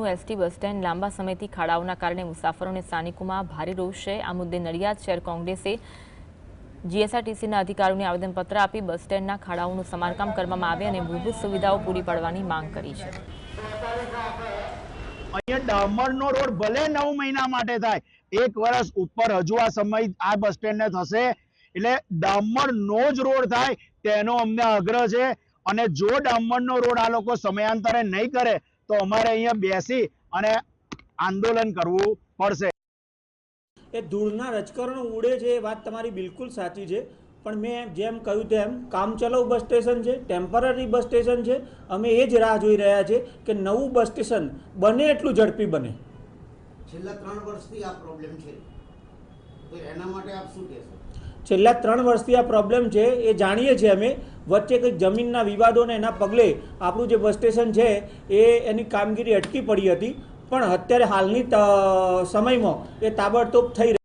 ST bus stand લાંબા સમયથી ખાડાઓના કારણે મુસાફરો અને સ્થાનિકોમાં ભારે રોષ છે। આ મુદ્દે નડિયાદ શહેર કોંગ્રેસે જીએસઆરટીસીના અધિકારીઓને આવેદનપત્ર આપી બસ સ્ટેન્ડના ખાડાઓનું સમારકામ કરવામાં આવે અને મૂળભૂત સુવિધાઓ પૂરી પાડવાની માંગ કરી છે। અહીંયા ડામરનો રોડ ભલે 9 મહિના માટે થાય, 1 વર્ષ ઉપર હજુ આ સમય આ બસ સ્ટેન્ડને થશે, એટલે ડામરનો જ રોડ થાય તેનો અમને આગ્રહ છે। અને જો ડામરનો રોડ આ લોકો સમયાંતરે નહીં કરે તો અમારે અહીંયા બેસી અને આંદોલન કરવું પડશે। એ ધૂળના રજકરણો ઉડે છે એ વાત તમારી બિલકુલ સાચી છે, પણ મેં જેમ કહ્યું તેમ કામચલાઉ બસ સ્ટેશન છે, ટેમ્પરરી બસ સ્ટેશન છે। અમે એ જ રાહ જોઈ રહ્યા છે કે નવું બસ સ્ટેશન બને એટલું ઝડપી બને। છેલ્લા 3 વર્ષથી આ પ્રોબ્લેમ છે, તો એના માટે આપ શું કહેશો? છેલ્લા 3 વર્ષથી આ પ્રોબ્લેમ છે એ જાણીએ છીએ અમે। વચ્ચે કંઈક જમીનના વિવાદોને એના પગલે આપણું જે બસ સ્ટેશન છે એ એની કામગીરી અટકી પડી હતી, પણ અત્યારે હાલની સમયમાં એ તાબડતોબ થઈ